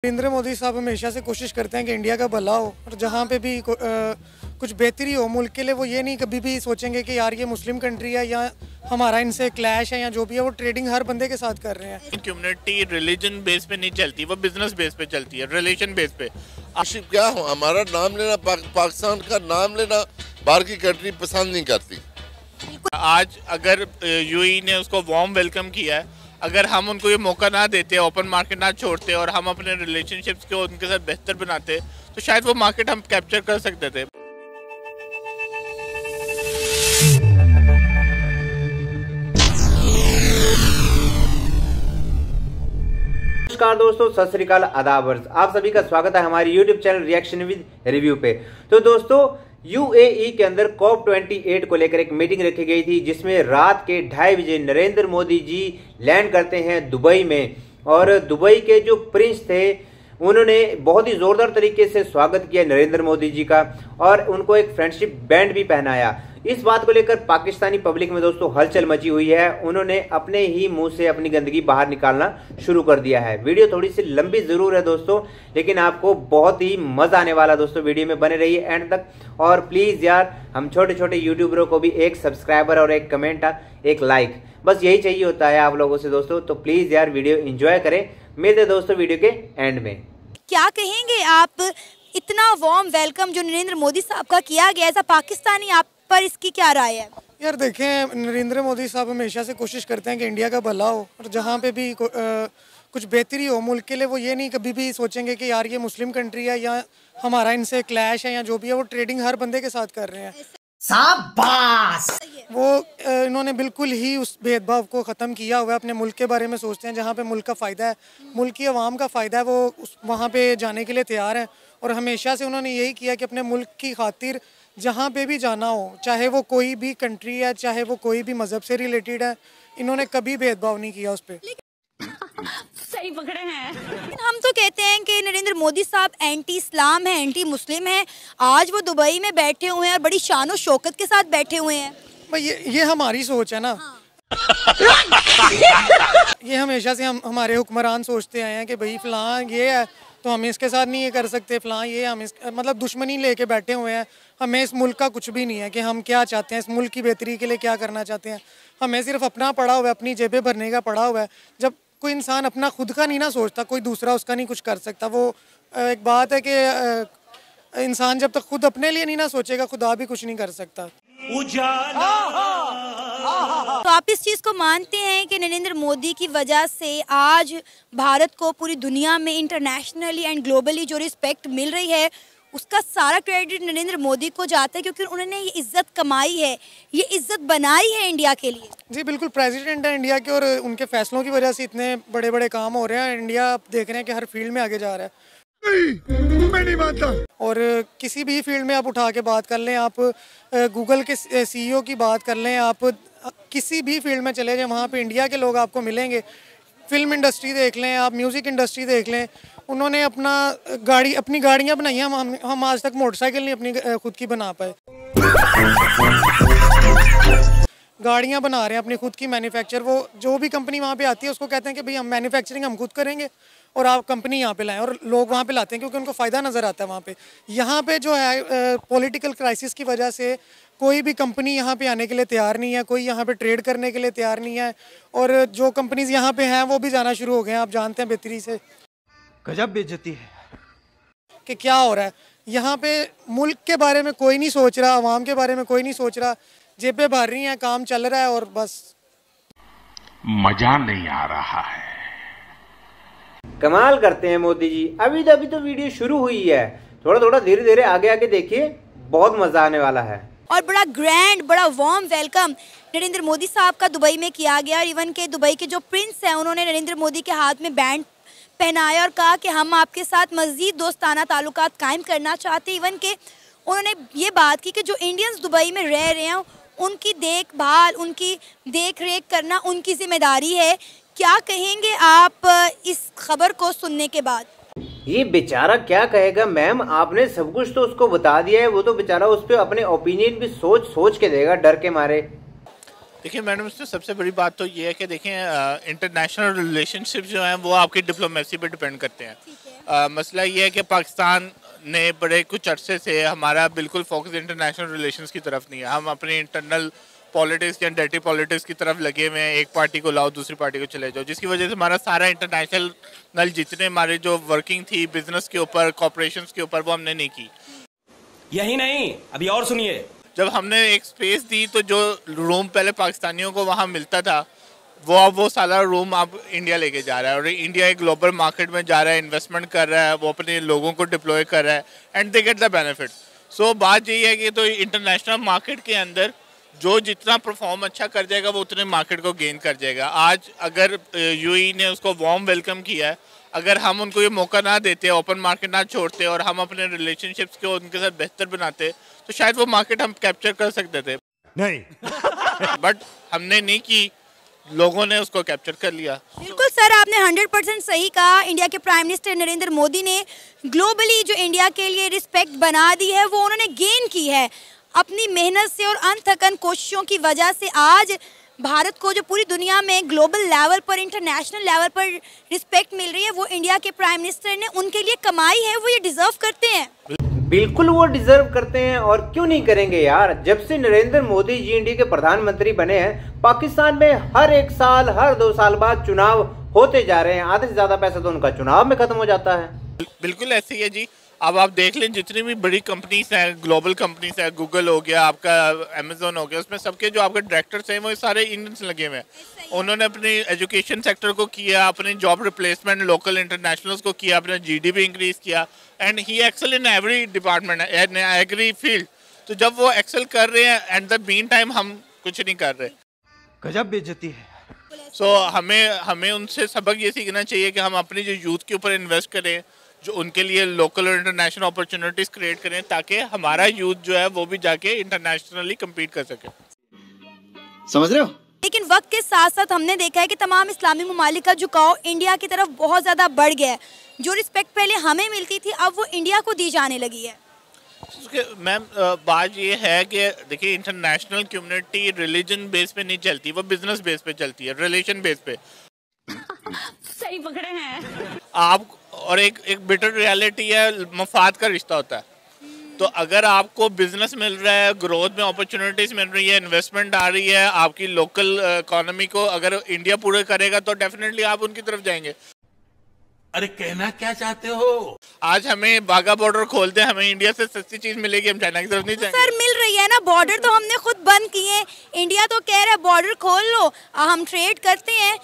नरेंद्र मोदी साहब हमेशा से कोशिश करते हैं कि इंडिया का भला हो और जहाँ पे भी कुछ बेहतरी हो मुल्क के लिए, वो ये नहीं कभी भी सोचेंगे कि यार ये मुस्लिम कंट्री है या हमारा इनसे क्लैश है या जो भी है। वो ट्रेडिंग हर बंदे के साथ कर रहे हैं। कम्युनिटी रिलीजन बेस पे नहीं चलती, वो बिजनेस बेस पे चलती है, रिलेशन बेस पे। क्या हो, हमारा नाम लेना, पाकिस्तान का नाम लेना बाहर की कंट्री पसंद नहीं करती। आज अगर यूएई ने उसको वार्म वेलकम किया है, अगर हम उनको ये मौका ना देते, ओपन मार्केट ना छोड़ते और हम अपने रिलेशनशिप्स को उनके साथ बेहतर बनाते, तो शायद वो मार्केट हम कैप्चर कर सकते थे। नमस्कार दोस्तों, सत श्री अकाल, आदाब, आप सभी का स्वागत है हमारे YouTube channel reaction with review पे। तो दोस्तों, यूएई के अंदर COP28 को लेकर एक मीटिंग रखी गई थी, जिसमें रात के 2:30 बजे नरेंद्र मोदी जी लैंड करते हैं दुबई में। और दुबई के जो प्रिंस थे उन्होंने बहुत ही जोरदार तरीके से स्वागत किया नरेंद्र मोदी जी का और उनको एक फ्रेंडशिप बैंड भी पहनाया। इस बात को लेकर पाकिस्तानी पब्लिक में दोस्तों हलचल मची हुई है। उन्होंने अपने ही मुंह से अपनी गंदगी बाहर निकालना शुरू कर दिया है। वीडियो थोड़ी सी लंबी जरूर है दोस्तों, लेकिन आपको बहुत ही मजा आने वाला दोस्तों। वीडियो में बने रहिए एंड तक। और प्लीज यार, हम छोटे छोटे यूट्यूबरों को भी एक सब्सक्राइबर और एक कमेंट, एक लाइक, बस यही चाहिए होता है आप लोगों से दोस्तों। तो प्लीज यार वीडियो एंजॉय करें। मिलते दोस्तों वीडियो के एंड में। क्या कहेंगे आप, इतना वार्म वेलकम जो नरेंद्र मोदी साहब का किया गया, ऐसा पाकिस्तानी, आप पर इसकी क्या राय है? यार देखें, नरेंद्र मोदी साहब हमेशा से कोशिश करते हैं कि इंडिया का भला हो और जहाँ पे भी कुछ बेहतरी हो मुल्क के लिए, वो ये नहीं कभी भी सोचेंगे कि यार ये मुस्लिम कंट्री है या हमारा इनसे क्लैश है या जो भी है। वो ट्रेडिंग हर बंदे के साथ कर रहे हैं। शाबाश! वो इन्होंने बिल्कुल ही उस भेदभाव को ख़त्म किया हुआ है। अपने मुल्क के बारे में सोचते हैं, जहाँ पे मुल्क का फ़ायदा है, मुल्क की आवाम का फ़ायदा है, वो वहाँ पे जाने के लिए तैयार हैं। और हमेशा से उन्होंने यही किया कि अपने मुल्क की खातिर जहाँ पे भी जाना हो, चाहे वो कोई भी कंट्री है, चाहे वो कोई भी मज़हब से रिलेटेड है, इन्होंने कभी भेदभाव नहीं किया उस पर। सही पकड़े हैं। हम तो कहते हैं कि नरेंद्र मोदी साहब एंटी इस्लाम है, एंटी मुस्लिम है। आज वो दुबई में बैठे हुए हैं और बड़ी शान और शौकत के साथ बैठे हुए हैं। भाई ये हमारी सोच है ना। हाँ। ये हमेशा से हमारे हुक्मरान सोचते आए हैं कि भाई फलां ये है तो हम इसके साथ नहीं ये कर सकते, फलां ये हम मतलब दुश्मनी लेके बैठे हुए हैं। हमें इस मुल्क का कुछ भी नहीं है कि हम क्या चाहते हैं, इस मुल्क की बेहतरी के लिए क्या करना चाहते हैं। हमें सिर्फ अपना पड़ा हुआ है, अपनी जेबें भरने का पड़ा हुआ है। जब कोई इंसान अपना खुद का नहीं ना सोचता, कोई दूसरा उसका नहीं कुछ कर सकता। वो एक बात है कि इंसान जब तक खुद अपने लिए नहीं ना सोचेगा, खुदा भी कुछ नहीं कर सकता। तो आप इस चीज़ को मानते हैं कि नरेंद्र मोदी की वजह से आज भारत को पूरी दुनिया में इंटरनेशनली एंड ग्लोबली जो रिस्पेक्ट मिल रही है, उसका सारा क्रेडिट नरेंद्र मोदी को जाता है, क्योंकि उन्होंने ये इज्जत कमाई है, ये इज्जत बनाई है इंडिया के लिए? जी बिल्कुल, प्रेसिडेंट है इंडिया के और उनके फैसलों की वजह से इतने बड़े बड़े काम हो रहे हैं। इंडिया आप देख रहे हैं कि हर फील्ड में आगे जा रहा है। मैं नहीं मानता। और किसी भी फील्ड में आप उठा के बात कर लें, आप गूगल के CEO की बात कर लें, आप किसी भी फील्ड में चले जाएं, वहाँ पे इंडिया के लोग आपको मिलेंगे। फिल्म इंडस्ट्री देख लें, आप म्यूज़िक इंडस्ट्री देख लें, उन्होंने अपनी गाड़ियाँ बनाई हैं। हम आज तक मोटरसाइकिल नहीं अपनी खुद की बना पाए। गाड़ियाँ बना रहे हैं अपनी खुद की मैन्युफैक्चर। वो जो भी कंपनी वहाँ पे आती है उसको कहते हैं कि भाई हम मैन्युफैक्चरिंग हम खुद करेंगे और आप कंपनी यहाँ पे लाएं, और लोग वहाँ पे लाते हैं क्योंकि उनको फ़ायदा नज़र आता है वहाँ पे। यहाँ पे जो है पॉलिटिकल क्राइसिस की वजह से कोई भी कंपनी यहाँ पे आने के लिए तैयार नहीं है, कोई यहाँ पे ट्रेड करने के लिए तैयार नहीं है। और जो कंपनीज यहाँ पे हैं वो भी जाना शुरू हो गए हैं। आप जानते हैं बेहतरी से। गजब बेइज्जती है कि क्या हो रहा है यहाँ पे। मुल्क के बारे में कोई नहीं सोच रहा, आवाम के बारे में कोई नहीं सोच रहा। जेबें भर रही हैं, काम चल रहा है और बस मजा नहीं आ रहा है। कमाल करते हैं मोदी जी। अभी तो वीडियो शुरू हुई है, थोड़ा थोड़ा धीरे धीरे आगे आगे देखिए, बहुत मजा आने वाला है। और बड़ा ग्रैंड, बड़ा वार्म वेलकम नरेंद्र मोदी साहब का दुबई में किया गया। और इवन के दुबई के जो प्रिंस हैं, उन्होंने नरेंद्र मोदी के हाथ में बैंड पहनाया और कहा कि हम आपके साथ मज़ीद दोस्ताना ताल्लुकात कायम करना चाहते हैं। इवन के उन्होंने ये बात की कि जो इंडियंस दुबई में रह रहे हैं, उनकी देखभाल, उनकी देख रेख करना उनकी जिम्मेदारी है। क्या कहेंगे आप इस खबर को सुनने के बाद? ये बेचारा क्या कहेगा मैम, आपने सब कुछ तो उसको बता दिया है। वो तो बेचारा उस पर अपने ओपिनियन भी सोच के देगा, डर के मारे। देखिए मैडम, इसमें सबसे बड़ी बात तो ये है कि देखें इंटरनेशनल रिलेशनशिप जो हैं वो आपकी डिप्लोमेसी पे डिपेंड करते हैं। मसला ये है कि पाकिस्तान ने बड़े कुछ अरसे से हमारा बिल्कुल फोकस इंटरनेशनल रिलेशंस की तरफ नहीं है। हम अपने इंटरनल पॉलिटिक्स या डर्टी पॉलिटिक्स की तरफ लगे हुए हैं, एक पार्टी को लाओ दूसरी पार्टी को चले जाओ, जिसकी वजह से हमारा सारा इंटरनेशनल जितने हमारे जो वर्किंग थी बिजनेस के ऊपर, कॉर्पोरेशंस के ऊपर, वो हमने नहीं की। यही नहीं, अभी और सुनिए। जब हमने एक स्पेस दी तो जो रूम पहले पाकिस्तानियों को वहाँ मिलता था वो सारा रूम अब इंडिया लेके जा रहा है, और इंडिया एक ग्लोबल मार्केट में जा रहा है, इन्वेस्टमेंट कर रहा है, वो अपने लोगों को डिप्लॉय कर रहा है and they get the benefit. So बात यही है कि तो इंटरनेशनल मार्केट के अंदर जो जितना परफॉर्म अच्छा कर जाएगा वो उतने मार्केट को गेन कर जाएगा। आज अगर यूएई ने उसको वार्म वेलकम किया है, अगर हम उनको ये मौका ना देते, ओपन मार्केट ना छोड़ते और हम अपने रिलेशनशिप्स को उनके साथ बेहतर बनाते तो शायद वो मार्केट हम कैप्चर कर सकते थे। नहीं बट हमने नहीं की, लोगों ने उसको कैप्चर कर लिया। बिल्कुल सर, आपने 100% सही कहा। इंडिया के प्राइम मिनिस्टर नरेंद्र मोदी ने ग्लोबली जो इंडिया के लिए रिस्पेक्ट बना दी है वो उन्होंने गेन की है अपनी मेहनत से और अनथकन कोशिशों की वजह से। आज भारत को जो पूरी दुनिया में ग्लोबल लेवल पर, इंटरनेशनल लेवल पर रिस्पेक्ट मिल रही है वो इंडिया के प्राइम मिनिस्टर ने उनके लिए कमाई है, वो ये डिजर्व करते हैं। बिल्कुल वो डिजर्व करते हैं, और क्यों नहीं करेंगे यार। जब से नरेंद्र मोदी जी इंडिया के प्रधानमंत्री बने हैं, पाकिस्तान में हर एक साल, हर 2 साल बाद चुनाव होते जा रहे हैं। आधे से ज्यादा पैसा तो उनका चुनाव में खत्म हो जाता है। बिल्कुल ऐसे ही है जी। अब आप देख लें जितनी भी बड़ी कंपनीज हैं, ग्लोबल कंपनीज हैं, गूगल हो गया, आपका अमेजोन हो गया, उसमें सबके जो आपके डायरेक्टर्स हैं वो सारे इंडियंस लगे हुए हैं। उन्होंने अपनी एजुकेशन सेक्टर को किया, अपनी जॉब रिप्लेसमेंट लोकल इंटरनेशनल्स को किया, अपना जीडीपी इंक्रीज किया and he excel in every department, in every field. तो जब वो एक्सेल कर रहे हैं एट द मीन टाइम हम कुछ नहीं कर रहे, गजब बेइज्जती है। सो हमें उनसे सबक ये सीखना चाहिए कि हम अपनी जो यूथ के ऊपर इन्वेस्ट करें, जो उनके लिए लोकल और इंटरनेशनल अपॉर्चुनिटीज क्रिएट करें, ताकि हमारा यूथ जो है वो भी जाके इंटरनेशनली कम्पीट कर सके। समझ रहे हो? लेकिन वक्त के साथ साथ हमने देखा है कि तमाम इस्लामी ममालिक का झुकाव इंडिया की तरफ बहुत ज़्यादा बढ़ गया है। जो रिस्पेक्ट पहले हमें मिलती थी अब वो इंडिया को दी जाने लगी है। मैम बात ये है कि देखिए इंटरनेशनल कम्युनिटी रिलीजन बेस पे नहीं चलती, वो बिजनेस बेस पे चलती है, रिलेशन बेस पे। सही पकड़े हैं आप। और एक बिटर रियलिटी है, मफाद का रिश्ता होता है। तो अगर आपको बिजनेस मिल रहा है, ग्रोथ में अपॉर्चुनिटीज मिल रही है, इन्वेस्टमेंट आ रही है, आपकी लोकल इकोनॉमी को अगर इंडिया पूरे करेगा तो डेफिनेटली आप उनकी तरफ जाएंगे। अरे कहना क्या चाहते हो? आज हमें बाघा बॉर्डर खोल दे, हमें इंडिया से सस्ती चीज मिलेगी, हम चाइना की तरफ नहीं जाएंगे। सर मिल रही है ना, बॉर्डर तो हमने खुद बंद किए, इंडिया तो कह रहा है बॉर्डर खोल लो, हम ट्रेड करते हैं।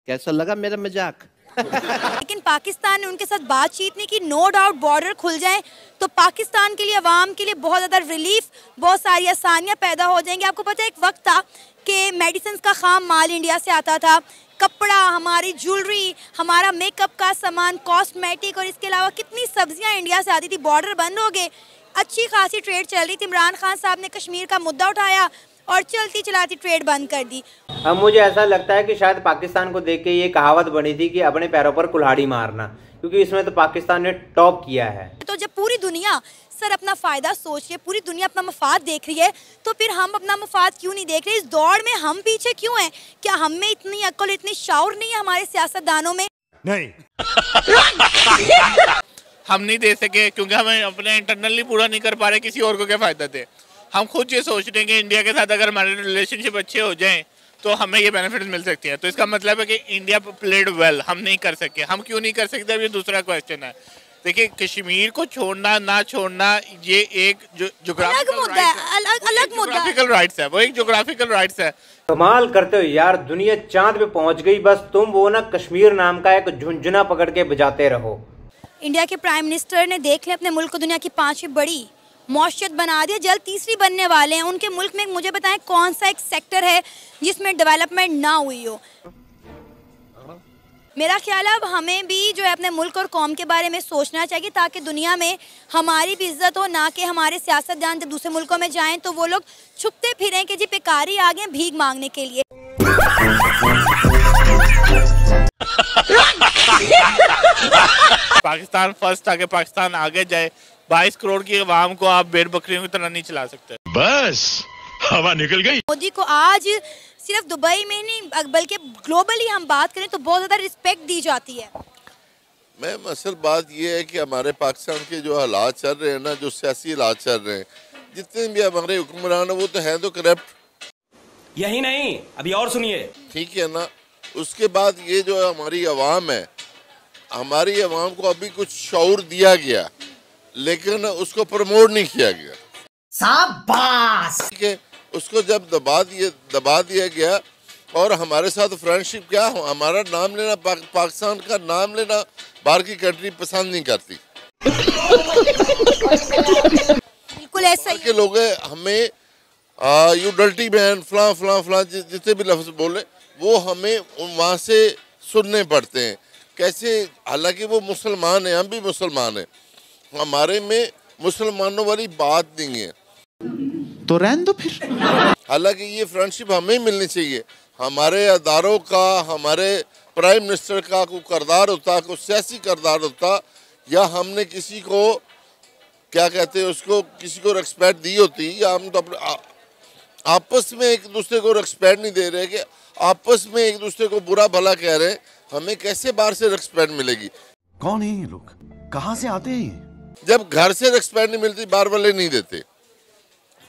कैसा लगा मेरा मजाक? लेकिन पाकिस्तान ने उनके साथ बातचीत नहीं की। नो डाउट बॉर्डर खुल जाए तो पाकिस्तान के लिए, अवाम के लिए बहुत ज़्यादा रिलीफ, बहुत सारी आसानियाँ पैदा हो जाएंगी। आपको पता है एक वक्त था कि मेडिसिन का खाम माल इंडिया से आता था, कपड़ा, हमारी ज्वेलरी, हमारा मेकअप का सामान, कॉस्मेटिक और इसके अलावा कितनी सब्जियाँ इंडिया से आती थी। बॉर्डर बंद हो गए, अच्छी खासी ट्रेड चल रही थी। इमरान खान साहब ने कश्मीर का मुद्दा उठाया और चलती चलाती ट्रेड बंद कर दी। अब मुझे ऐसा लगता है कि शायद पाकिस्तान को देख के ये कहावत बनी थी कि अपने पैरों पर कुल्हाड़ी मारना, क्योंकि इसमें तो पाकिस्तान ने टॉप किया है। तो जब पूरी दुनिया सर अपना फायदा सोच रही है, पूरी दुनिया अपना मफाद देख रही है, तो फिर हम अपना मफाद क्यों नहीं देख रहे? इस दौड़ में हम पीछे क्यों हैं? क्या हम में इतनी अक्ल, इतनी शाउर नहीं है हमारे सियासतदानों में? नहीं हम नहीं दे सके क्योंकि हमें अपने इंटरनली पूरा नहीं कर पा रहे, किसी और को क्या फायदा दे। हम खुद ये सोच रहे हैं कि इंडिया के साथ अगर हमारे रिलेशनशिप अच्छे हो जाएं तो हमें ये बेनिफिट्स मिल सकती हैं। तो इसका मतलब है कि इंडिया प्लेड वेल, हम नहीं कर सके। हम क्यों नहीं कर सकते, अब ये दूसरा क्वेश्चन है। देखिए कश्मीर को छोड़ना ना छोड़ना ये एक जोग्राफिकल राइट्स है, वो एक जोग्राफिकल राइट्स है। कमाल करते हो यार, दुनिया चांद पे पहुंच गई, बस तुम वो ना कश्मीर नाम का एक झुंझुना पकड़ के बजाते रहो। इंडिया के प्राइम मिनिस्टर ने देख लिया अपने मुल्क को दुनिया की 5वीं बड़ी मौशियत बना दिया, जल्द तीसरी बनने वाले हैं। उनके मुल्क में मुझे बताएं कौन सा एक सेक्टर है जिसमें डेवलपमेंट ना हुई हो। मेरा ख्याल है अब हमें भी जो है अपने मुल्क और कौम के बारे में सोचना चाहिए, ताकि दुनिया में हमारी भी इज्जत हो, ना कि हमारे सियासतदान जब दूसरे मुल्कों में जाएं तो वो लोग छुपते फिरें कि जी बेकारी आ गए भीख मांगने के लिए। पाकिस्तान फर्स्ट, आगे पाकिस्तान आगे जाए। 22 करोड़ की आवाम को आप भेड़ बकरियों की तरह नहीं चला सकते। बस हवा निकल गई। मोदी को आज सिर्फ दुबई में नहीं बल्कि ग्लोबली हम बात करें तो बहुत ज्यादा रिस्पेक्ट दी जाती है। मैम असल बात यह है कि हमारे पाकिस्तान के जो हालात चल रहे हैं ना, जो सियासी हालात चल रहे हैं, जितने भी हमारे हुक्मरान वो तो हैं तो करप्ट। यही नहीं, अभी और सुनिए। ठीक है ना। उसके बाद ये जो हमारी आवाम है, हमारी आवाम को अभी कुछ शऊर दिया गया लेकिन उसको प्रमोट नहीं किया गया। शाबाश। ठीक है, उसको जब दबा दिया गया और हमारे साथ फ्रेंडशिप क्या, हमारा नाम लेना, पाकिस्तान का नाम लेना बाहर की कंट्री पसंद नहीं करती। बिल्कुल ऐसा ही के लोग हैं, हमें यू डल्टी मैन फलां फलां फलां जितने भी लफ्ज बोले वो हमें वहाँ से सुनने पड़ते हैं। कैसे, हालांकि वो मुसलमान हैं, हम भी मुसलमान हैं, हमारे में मुसलमानों वाली बात नहीं है, तो रहने दो फिर। हालांकि ये फ्रेंडशिप हमें मिलनी चाहिए। हमारे अदारों का, हमारे प्राइम मिनिस्टर का कोई किरदार होता, कोई सियासी किरदार होता, या हमने किसी को क्या कहते हैं उसको, किसी को रिस्पेक्ट दी होती, या हम तो अपने आपस में एक दूसरे को रिस्पेक्ट नहीं दे रहे, कि आपस में एक दूसरे को बुरा भला कह रहे हैं, हमें कैसे बाहर से रिस्पेक्ट मिलेगी? कौन है ये लोग, कहाँ से आते हैं? जब घर से रिस्पेक्ट नहीं मिलती, बाहर वाले नहीं देते।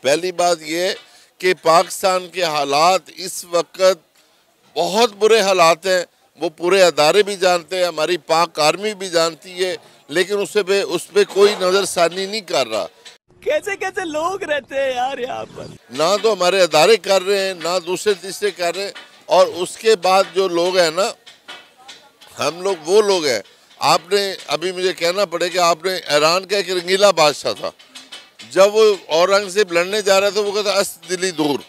पहली बात यह कि पाकिस्तान के हालात इस वक्त बहुत बुरे हालात हैं, वो पूरे अदारे भी जानते हैं, हमारी पाक आर्मी भी जानती है, लेकिन उस पे कोई नजरसानी नहीं कर रहा। कैसे कैसे लोग रहते हैं यार यहाँ पर। ना तो हमारे अदारे कर रहे हैं, ना दूसरे तीसरे कर रहे हैं। और उसके बाद जो लोग हैं ना, हम लोग वो लोग हैं, आपने अभी मुझे कहना पड़ेगा, आपने ईरान का एक रंगीला बादशाह था, जब वो औरंगजेब लड़ने जा रहा था वो कहता अस दिली दूर।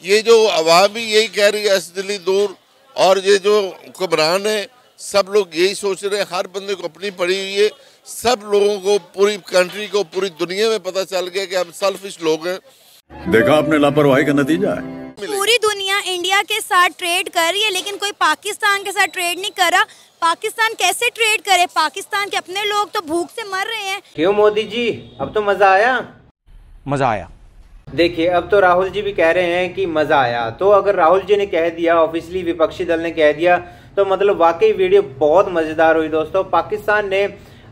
ये जो आवाम भी यही कह रही है अस दिली दूर, और ये जो हुक्मरान है सब लोग यही सोच रहे हैं, हर बंदे को अपनी पड़ी हुई है। सब लोगों को, पूरी कंट्री को, पूरी दुनिया में पता चल गया कि हम सेल्फिश लोग हैं। देखा आपने लापरवाही का नतीजा है। पूरी दुनिया इंडिया के साथ ट्रेड कर रही है लेकिन कोई पाकिस्तान के साथ ट्रेड नहीं कर रहा। पाकिस्तान कैसे ट्रेड करे, पाकिस्तान के अपने लोग तो भूख से मर रहे हैं। क्यों मोदी जी, अब तो मजा आया? मजा आया। देखिए अब तो राहुल जी भी कह रहे हैं कि मजा आया, तो अगर राहुल जी ने कह दिया, ऑफिशियली विपक्षी दल ने कह दिया, तो मतलब वाकई वीडियो बहुत मजेदार हुई दोस्तों। पाकिस्तान ने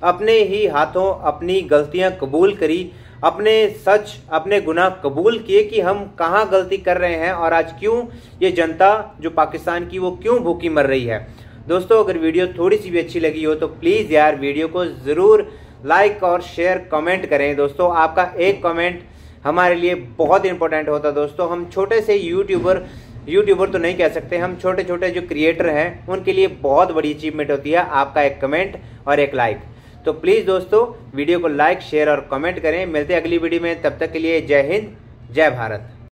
अपने ही हाथों अपनी गलतियां कबूल करी, अपने सच, अपने गुनाह कबूल किए कि हम कहां गलती कर रहे हैं और आज क्यों ये जनता जो पाकिस्तान की वो क्यों भूखी मर रही है। दोस्तों अगर वीडियो थोड़ी सी भी अच्छी लगी हो तो प्लीज यार वीडियो को जरूर लाइक और शेयर कमेंट करें। दोस्तों आपका एक कमेंट हमारे लिए बहुत इंपॉर्टेंट होता है। दोस्तों हम छोटे से यूट्यूबर तो नहीं कह सकते, हम छोटे छोटे जो क्रिएटर हैं उनके लिए बहुत बड़ी अचीवमेंट होती है आपका एक कमेंट और एक लाइक। तो प्लीज दोस्तों वीडियो को लाइक, शेयर और कमेंट करें। मिलते हैं अगली वीडियो में, तब तक के लिए जय हिंद, जय भारत।